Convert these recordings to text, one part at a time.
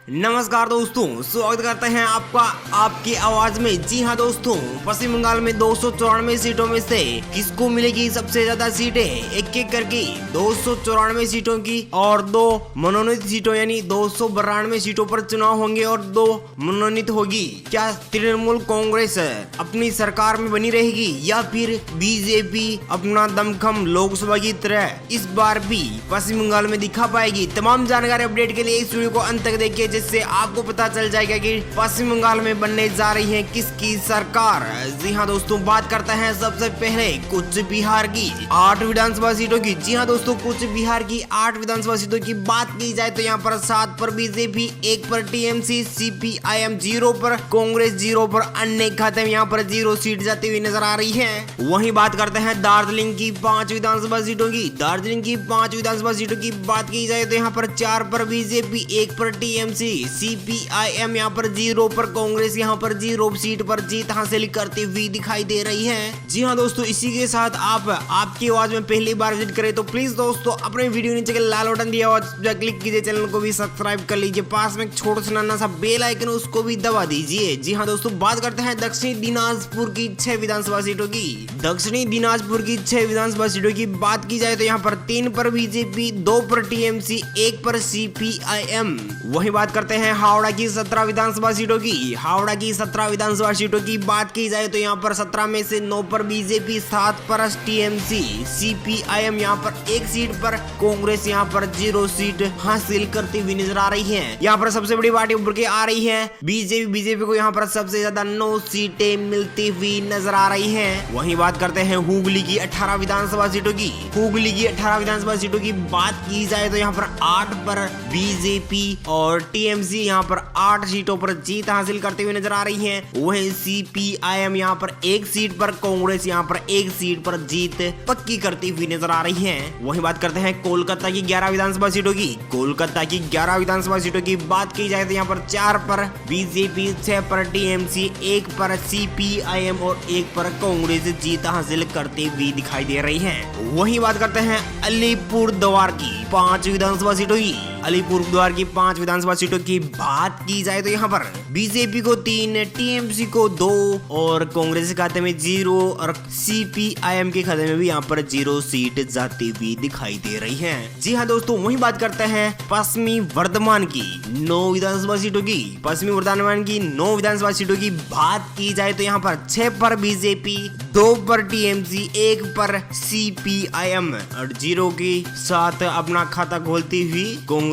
नमस्कार दोस्तों, स्वागत करते हैं आपका आपकी आवाज में। जी हाँ दोस्तों, पश्चिम बंगाल में 294 सीटों में से किसको मिलेगी सबसे ज्यादा सीटें? एक एक करके 294 सीटों की और 2 मनोनीत सीटों यानी 292 सीटों पर चुनाव होंगे और 2 मनोनीत होगी। क्या तृणमूल कांग्रेस अपनी सरकार में बनी रहेगी या फिर बीजेपी अपना दमखम लोकसभा की तरह इस बार भी पश्चिम बंगाल में दिखा पाएगी? तमाम जानकारी अपडेट के लिए इस वीडियो को अंत तक देखिए, जिससे आपको पता चल जाएगा कि पश्चिम बंगाल में बनने जा रही है किसकी सरकार। जी हाँ दोस्तों, बात करते हैं सबसे पहले कूच बिहार की 8 विधानसभा सीटों की। जी हाँ दोस्तों, कूच बिहार की 8 विधानसभा सीटों की बात की जाए तो यहाँ पर 7 पर बीजेपी, 1 पर टीएमसी, सीपीआईएम 0 पर, कांग्रेस 0 पर, अन्य खाते में यहाँ पर 0 सीट जाती हुई नजर आ रही है। वहीं बात करते हैं दार्जिलिंग की 5 विधानसभा सीटों की। दार्जिलिंग की 5 विधानसभा सीटों की बात की जाए तो यहाँ पर 4 पर बीजेपी, 1 पर टीएमसी, सीपीआईएम यहाँ पर 0 पर, कांग्रेस यहाँ पर 0 सीट पर जीत हासिल करती हुई दिखाई दे रही है। जी हाँ दोस्तों, इसी के साथ आप आपकी आवाज में पहली बार विजिट करें तो प्लीज दोस्तों अपने वीडियो नीचे के लाल बटन दिया हुआ क्लिक कीजिए, चैनल को भी सब्सक्राइब कर लीजिए, पास में एक छोटा सा नन्हा सा बेल आइकन उसको भी दबा दीजिए। जी हाँ दोस्तों, बात करते हैं दक्षिणी दिनाजपुर की 6 विधानसभा सीटों की। दक्षिणी दिनाजपुर की 6 विधानसभा सीटों की बात की जाए तो यहाँ पर 3 पर बीजेपी, 2 पर टीएमसी, 1 पर सीपीआईएम। वही बात करते हैं हावड़ा की 17 विधानसभा सीटों की। हावड़ा की 17 विधानसभा सीटों की बात की जाए तो यहाँ पर 17 में से 9 पर बीजेपी, 7 पर टीएमसी, सीपीआईएम यहाँ पर 1 सीट पर, कांग्रेस यहाँ पर 0 सीट हासिल करती हुई नजर आ रही है। यहाँ पर सबसे बड़ी पार्टी उभर के आ रही है बीजेपी। बीजेपी को यहाँ पर सबसे ज्यादा 9 सीटें मिलती हुई नजर आ रही है। वहीं बात करते हैं हुगली की 18 विधानसभा सीटों की। हुगली की 18 विधानसभा सीटों की बात की जाए तो यहाँ पर 8 पर बीजेपी और टीएमसी यहाँ पर 8 सीटों पर जीत हासिल करते हुए नजर आ रही है। वहीं सीपीआईएम यहाँ पर 1 सीट पर, कांग्रेस यहाँ पर 1 सीट पर जीत पक्की करती हुई नजर आ रही है। वहीं बात करते हैं कोलकाता की 11 विधानसभा सीटों की। कोलकाता की 11 विधानसभा सीटों की बात की जाए तो यहाँ पर 4 पर बीजेपी, 6 पर टीएमसी, 1 पर सीपीआईएम और 1 पर कांग्रेस जीत हासिल करती हुई दिखाई दे रही है। वहीं बात करते हैं अलीपुरद्वार की 5 विधानसभा सीटों की। अलीपुरद्वार की 5 विधानसभा सीटों की बात की जाए तो यहाँ पर बीजेपी को 3, टीएमसी को 2 और कांग्रेस के खाते में 0 और सीपीआईएम के खाते में भी यहाँ पर 0 सीट जाती हुई दिखाई दे रही है। जी हाँ दोस्तों, वही बात करते हैं पश्चिमी वर्धमान की 9 विधानसभा सीटों की। पश्चिमी वर्धमान की 9 विधानसभा सीटों की बात की जाए तो यहाँ पर 6 पर बीजेपी, 2 पर टीएमसी, 1 पर सीपीआईएम और 0 के साथ अपना खाता खोलती हुई कांग्रेस।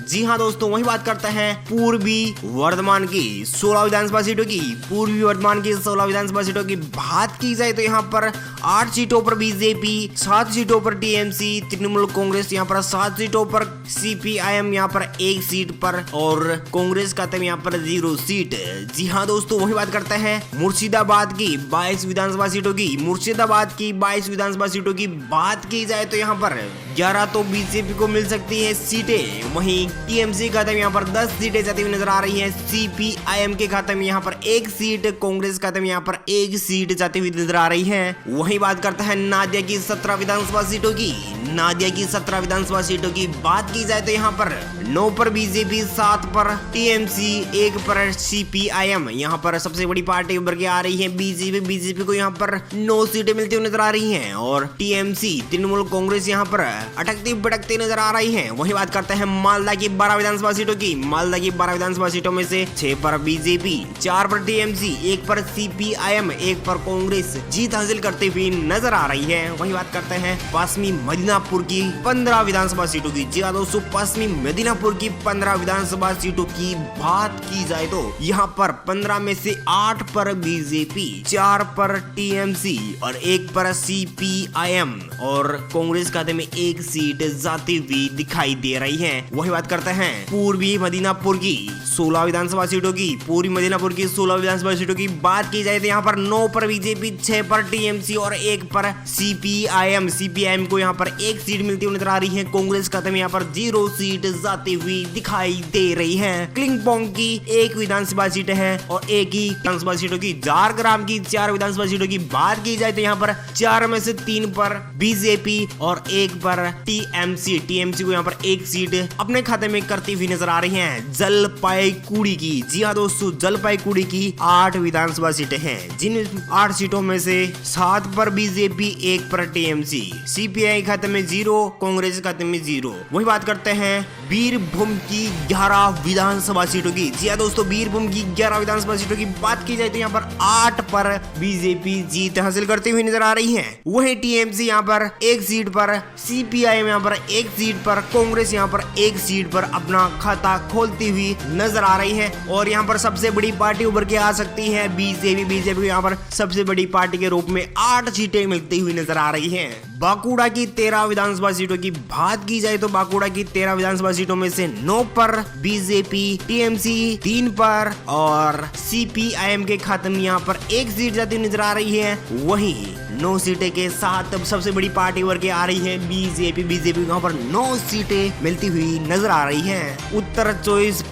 जी हाँ दोस्तों, वही बात करते हैं पूर्वी वर्धमान की 16 विधानसभा सीटों की। पूर्वी वर्धमान की 16 विधानसभा सीटों की बात की जाए तो यहाँ पर 8 सीटों पर बीजेपी, 7 सीटों पर टीएमसी, तृणमूल कांग्रेस यहाँ पर 7 सीटों पर, सीपीआईएम यहाँ पर 1 सीट पर और कांग्रेस का यहाँ पर 0 सीट। जी हाँ दोस्तों, वही बात करते हैं मुर्शिदाबाद की 22 विधानसभा सीटों की। मुर्शिदाबाद की 22 विधानसभा सीटों की बात की जाए तो यहाँ पर 11 तो बीजेपी को मिल सकती है सीटें। वहीं टीएमसी खाते में यहाँ पर 10 सीटें जाती हुई नजर आ रही है। सीपीआईएम के खाते में यहाँ पर 1 सीट, कांग्रेस खाते में यहाँ पर 1 सीट जाती हुई नजर आ रही है। वहीं बात करते हैं नादिया की 17 विधानसभा सीटों की। नादिया की 17 विधानसभा सीटों की बात की जाए तो यहाँ पर 9 पर बीजेपी, 7 पर टीएमसी, 1 पर सीपीआईएम यहाँ पर सबसे बड़ी पार्टी उभर के आ रही है बीजेपी। बीजेपी को यहाँ पर 9 सीटें मिलती हुई नजर आ रही हैं और टीएमसी, तृणमूल कांग्रेस यहाँ पर अटकती भटकती नजर आ रही है। वही बात करते हैं मालदा की 12 विधानसभा सीटों की। मालदा की 12 विधानसभा सीटों में से 6 पर बीजेपी, 4 पर टीएमसी, 1 पर सीपीआईएम, 1 पर कांग्रेस जीत हासिल करती हुई नजर आ रही है। वही बात करते हैं पश्चिमी मिदनापुर की 15 विधानसभा सीटों की। जी हाँ दोस्तों, पश्चिमी मिदनापुर की 15 विधानसभा सीटों की बात की जाए तो यहाँ पर 15 में से 8 पर बीजेपी, 4 पर टीएमसी और 1 पर सीपीआईएम और कांग्रेस खाते में 1 सीट जाती हुई दिखाई दे रही है। वही बात करते हैं पूर्वी मिदनापुर की 16 विधानसभा सीटों की, पूरी मिदनापुर की 16 विधानसभा सीटों की बात की जाए तो यहाँ पर 9 पर बीजेपी, 6 पर टीएमसी और 1 पर सीपीआईएम को यहाँ पर 1 सीट मिलती हुई नजर आ रही है। कांग्रेस खाते में यहाँ पर 0 सीट जाती हुई दिखाई दे रही है। क्लिंगपोंग की 1 विधानसभा सीट है और 1 ही विधानसभा सीटों की, झारग्राम की 4 विधानसभा सीटों की बात की जाए तो यहाँ पर 4 में से 3 पर बीजेपी और 1 पर टीएमसी को यहाँ पर 1 सीट अपने खाते में करती हुई नजर आ रही है। जलपाईगुड़ी की, जी हाँ दोस्तों, जलपाईगुड़ी की 8 विधानसभा सीटें हैं, जिन 8 सीटों में से 7 पर बीजेपी, 1 पर टीएमसी, सीपीआई खाते में 0, कांग्रेस खाते में 0। वही बात करते हैं बीरभूम की 11 विधानसभा सीटों की। जी हाँ दोस्तों, बीरभूम की 11 विधानसभा सीटों की बात की जाए तो यहाँ पर 8 पर बीजेपी जीत हासिल करती हुई नजर आ रही है। वही टीएमसी यहाँ पर 1 सीट पर, सीपीआई यहाँ पर 1 सीट पर, कांग्रेस यहाँ पर 1 सीट पर अपना खाता खोलती हुई नजर आ रही है। और यहाँ पर सबसे बड़ी पार्टी उभर के आ सकती है बीजेपी यहाँ पर सबसे बड़ी पार्टी के रूप में 8 सीटें मिलती हुई नजर आ रही है। बांकुड़ा की 13 विधानसभा सीटों की बात की जाए तो बांकुड़ा की 13 विधानसभा सीटों में से 9 पर बीजेपी, टीएमसी 3 पर और सीपीआईएम के खाते में यहाँ पर 1 सीट जाती नजर आ रही है। वहीं 9 सीटें के साथ अब सबसे बड़ी पार्टी उभर के आ रही है बीजेपी यहाँ पर 9 सीटें मिलती हुई नजर आ रही है। उत्तर 24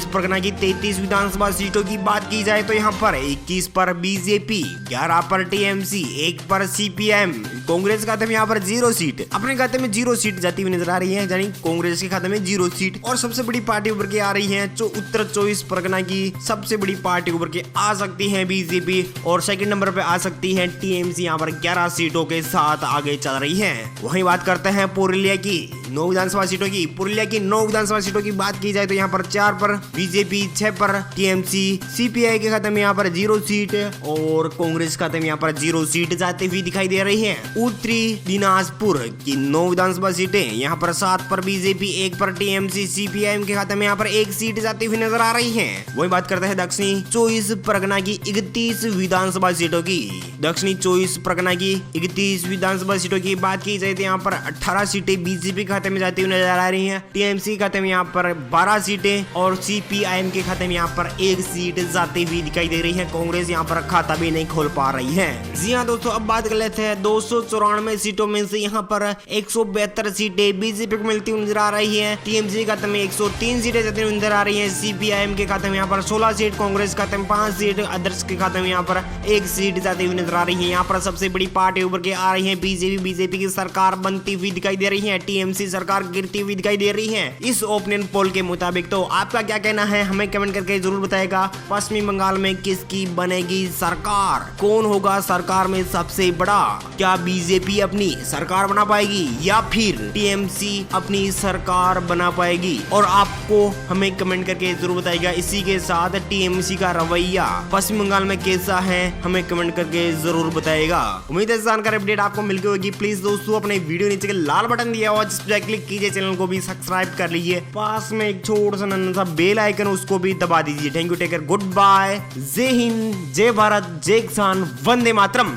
परगना की 33 विधानसभा सीटों की बात की जाए तो यहाँ पर 21 पर बीजेपी, 11 पर टीएमसी, 1 पर सीपीएम, कांग्रेस खाते में यहाँ पर 0 सीट, अपने खाते में 0 सीट जाती हुई नजर आ रही है, यानी कांग्रेस के खाते में 0 सीट। और सबसे बड़ी पार्टी उभर के आ रही है जो उत्तर 24 परगना की सबसे बड़ी पार्टी उभर के आ सकती है बीजेपी, और सेकंड नंबर पे आ सकती है टीएमसी, यहाँ पर 11 सीटों के साथ आगे चल रही है। वहीं बात करते हैं पुरुलिया की 9 विधानसभा सीटों की। पुरुलिया की 9 विधानसभा सीटों की बात की जाए तो यहाँ पर 4 पर बीजेपी, 6 पर टीएमसी, सीपीआई के खाते में यहाँ पर 0 सीट और कांग्रेस खाते में यहाँ पर 0 सीट जाती हुई दिखाई दे रही है। उत्तरी दिनाजपुर की 9 विधानसभा सीटें, यहाँ पर 7 पर बीजेपी, 1 पर टीएमसी, सीपीआईएम के खाते में यहाँ पर 1 सीट जाती हुई नजर आ रही है। वही बात करते हैं दक्षिणी 24 परगना की 31 विधानसभा सीटों की। दक्षिणी 24 परगना की 31 विधानसभा सीटों की बात की जाए तो यहाँ पर 18 सीटें बीजेपी खाते में जाती हुई नजर आ रही हैं, टीएमसी खाते में यहाँ पर 12 सीटें और सीपीआईएम के खाते में यहाँ पर 1 सीट जाती हुई दिखाई दे रही है। कांग्रेस यहाँ पर खाता भी नहीं खोल पा रही है। जी हाँ दोस्तों, अब बात कर लेते हैं 294 सीटों में से यहाँ पर 172 सीटें बीजेपी को मिलती हुई नजर आ रही है, टीएमसी खाते में 103 सीटें जाती हुई नजर आ रही है, सीपीआईएम के खाते में यहाँ पर 16 सीट, कांग्रेस खाते में 5 सीट, अदर्स के खाते में यहाँ पर 1 सीट जाती हुई नजर आ रही है। यहाँ पर सबसे बड़ी पार्टी उभर के आ रही है बीजेपी की सरकार बनती हुई दिखाई दे रही है, टीएमसी सरकार गिरती हुई दिखाई दे रही है इस ओपिनियन पोल के मुताबिक। तो आपका क्या कहना है हमें कमेंट करके जरूर बताएगा। पश्चिमी बंगाल में किसकी बनेगी सरकार, कौन होगा सरकार में सबसे बड़ा, क्या बीजेपी अपनी सरकार बना पाएगी या फिर टीएमसी अपनी सरकार बना पाएगी, और आपको हमें कमेंट करके जरूर बताएगा। इसी के साथ टीएमसी का रवैया पश्चिम बंगाल में कैसा है हमें कमेंट करके जरूर बताएगा। उम्मीद है जानकारी अपडेट आपको मिल गई होगी। प्लीज दोस्तों अपने वीडियो नीचे के लाल बटन दिया हुआ जिस पर क्लिक कीजिए, चैनल को भी सब्सक्राइब कर लीजिए, पास में एक छोटा सा नन्हा सा बेल आइकन उसको भी दबा दीजिए। Thank you, take care, goodbye, जय हिंद, जय भारत, जय किसान, वंदे मातरम।